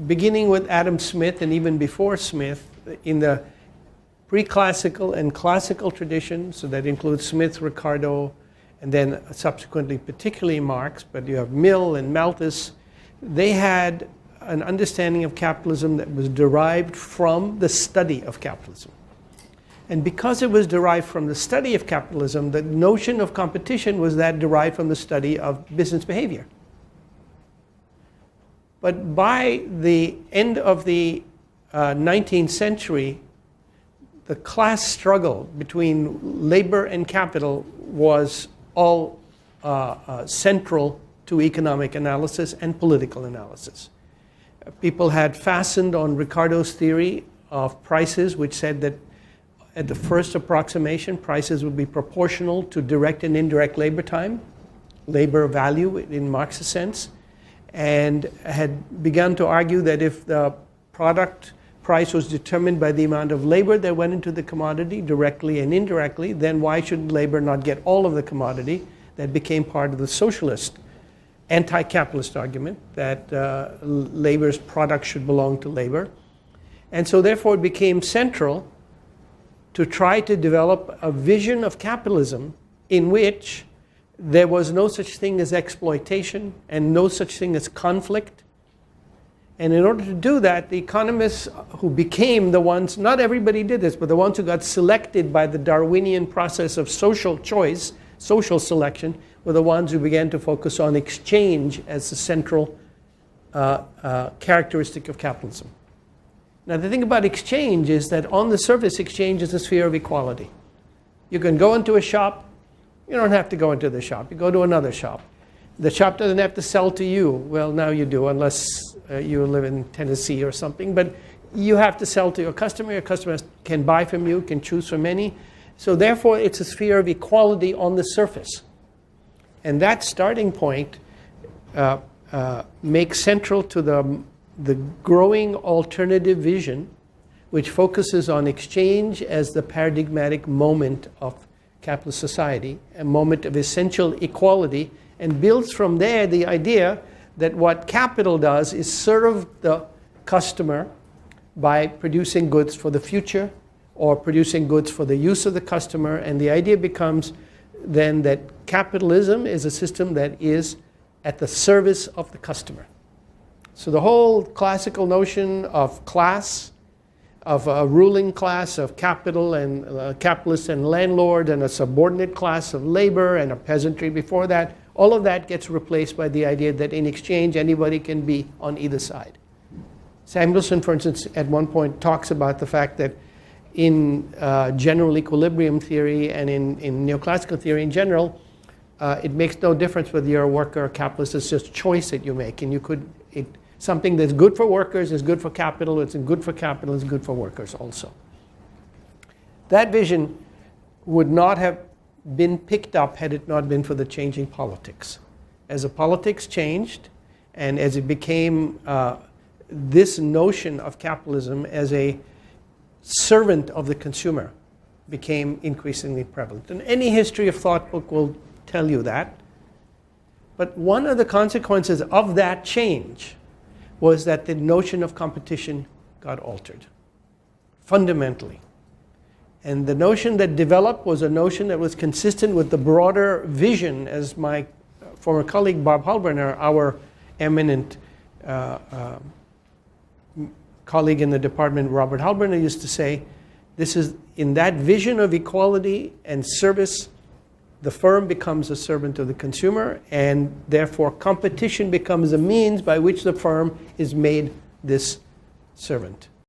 beginning with Adam Smith and even before Smith, in the pre-classical and classical tradition, so that includes Smith, Ricardo, and then subsequently particularly Marx, but you have Mill and Malthus, they had an understanding of capitalism that was derived from the study of capitalism. And because it was derived from the study of capitalism, the notion of competition was that derived from the study of business behavior. But by the end of the 19th century, the class struggle between labor and capital was all central to economic analysis and political analysis. People had fastened on Ricardo's theory of prices, which said that at the first approximation, prices would be proportional to direct and indirect labor time, labor value in Marx's sense, and had begun to argue that if the product price was determined by the amount of labor that went into the commodity directly and indirectly, then why should labor not get all of the commodity? That became part of the socialist anti-capitalist argument that labor's product should belong to labor. And so therefore it became central to try to develop a vision of capitalism in which there was no such thing as exploitation and no such thing as conflict. And in order to do that, the economists who became the ones, not everybody did this, but the ones who got selected by the Darwinian process of social choice, social selection, were the ones who began to focus on exchange as the central characteristic of capitalism. Now, the thing about exchange is that on the surface, exchange is a sphere of equality. You can go into a shop. You don't have to go into the shop. You go to another shop. The shop doesn't have to sell to you. Well, now you do, unless you live in Tennessee or something. But you have to sell to your customer. Your customer can buy from you, can choose from any. So therefore, it's a sphere of equality on the surface. And that starting point makes central to the growing alternative vision, which focuses on exchange as the paradigmatic moment of capitalist society, a moment of essential equality, and builds from there the idea that what capital does is serve the customer by producing goods for the future or producing goods for the use of the customer. And the idea becomes then that capitalism is a system that is at the service of the customer. So the whole classical notion of class, of a ruling class of capital and capitalist and landlord, and a subordinate class of labor and a peasantry before that, all of that gets replaced by the idea that in exchange anybody can be on either side. Samuelson, for instance, at one point talks about the fact that in general equilibrium theory and in neoclassical theory in general, it makes no difference whether you're a worker or a capitalist. It's just choice that you make. And you could, something that's good for workers is good for capital. It's good for capital. It's good for workers also. That vision would not have been picked up had it not been for the changing politics. As the politics changed and as it became this notion of capitalism as a servant of the consumer became increasingly prevalent. And any history of thought book will tell you that. But one of the consequences of that change was that the notion of competition got altered fundamentally. And the notion that developed was a notion that was consistent with the broader vision, as my former colleague Bob Halberner, our eminent colleague in the department, Robert Halberner, used to say, this is in that vision of equality and service, the firm becomes a servant of the consumer, and therefore competition becomes a means by which the firm is made this servant.